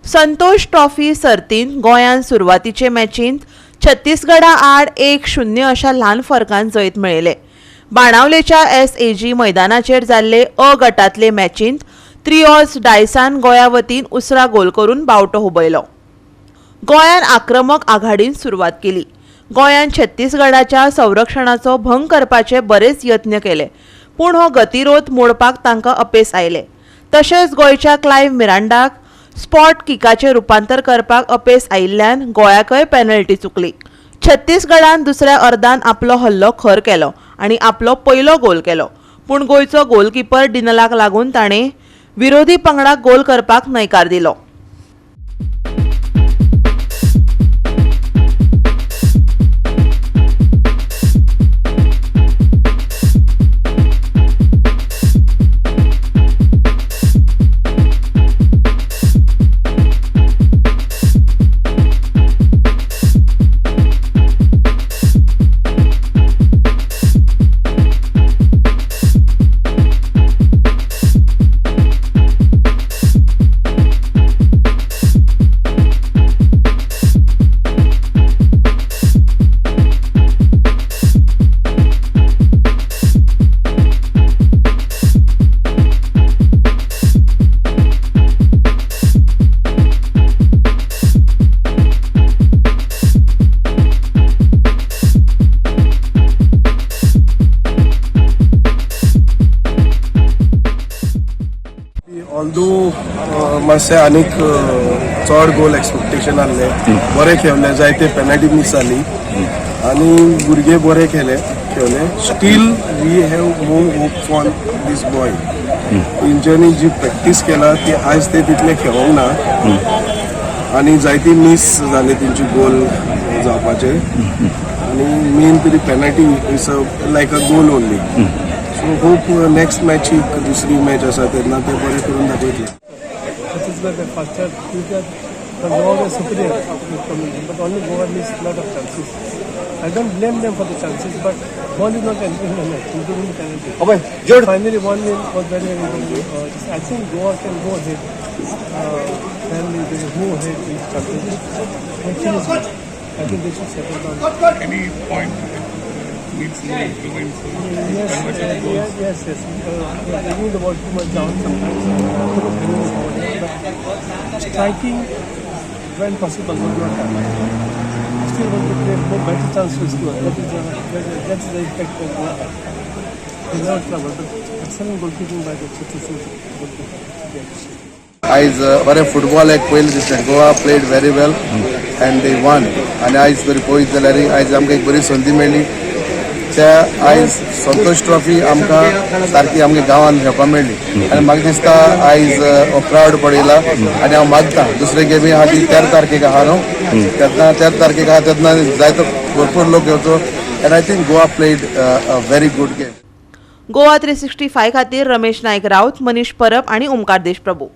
Santosh trophy सर्तीन गोंयान सुरवातीचे मॅचींत छत्तीसगढा आड 1-0 अशा ल्हान फरकान जैत मेळयले। बाणावलेच्या SAG मैदानाचेर जाल्ले अ गटांतले मॅचींत त्रिओज डायसान गोंया वतीन उसरा गोल करून बावटो हुबयलो। गोंयान आक्रमक आघाडीन सुरवात केली। गोंयान छत्तीसगडाच्या संरक्षणाचो भंग करपाचे बरेच यत्न केले, पूण हो गतिरोध मोडपाक तांकां अपेस आयले। तशेंच गोंयच्या क्लायव्ह मिरांडाक स्पॉट किकाचे रूपांतर करपाक अपेस आयिल्ल्यान गोंयाकय पेनल्टी चुकली। छत्तीसगडान दुसऱ्या अर्दान आपलो हल्लो खर केलो आनी आपलो पयलो गोल केलो, पूण गोंयचो गोलकीपर डिनलाक लागून ताणें विरोधी पंगडाक गोल करपाक न्हयकार दिलो। ऑल्दो मातशें आनीक चड गोल एक्सपेक्टेशन आसले, बरें खेळले, जायते पेनल्टी मिस जाली आनी भुरगे बरें खेळले। Still we have more hope for this boy. तेंच्यांनी जी प्रॅक्टीस केला ती आयज ते तितले खेळोंक ना आनी जायती मिस जाले तेंची गोल जावपाचे आनी मेन तरी penalty is like a goal only. So hope next match दुसरी मॅच आसा तेन्ना ते बरें करून दाखयतले। Chhattisgarh the faster future, the Goa was superior but only Goa missed a lot of chances. I don't blame them for the chances, but ball is not anything in the match, including the penalty. Finally, one win was very good. I think Goa can go ahead. Then they will move ahead in championship. I think they should settle down. Any point needs more improvement? Yes. They need the ball too much down sometimes. But striking when possible was not done. Still want to create more better chance to score. That's the effect of Goa. They never trouble, but excellent goalkeeping by the Chhattisgarh goalkeeper. As बरे football एक पयले दिसले, Goa played very well and they one आनी आयज बरी पळयत जाल्यार आयज आमकां एक बरी संदी मेळ्ळी। त्या आयज संतोष ट्रॉफी आमकां सारकी आमगे गांवांत खेळपाक मेळ्ळी आनी म्हाका दिसता आयज हो क्रावड पळयला आनी हांव मागता दुसरे गेमी आहा ती 13 तारखेक आहा न्हू, तेन्ना 13 तारखेक आहा तेन्ना जायतो भरपूर लोक येवचो end I think Goa played a very good game. Goa 365 खातीर रमेश नायक राऊत, मनीष परब आनी ओमकार देशप्रभू।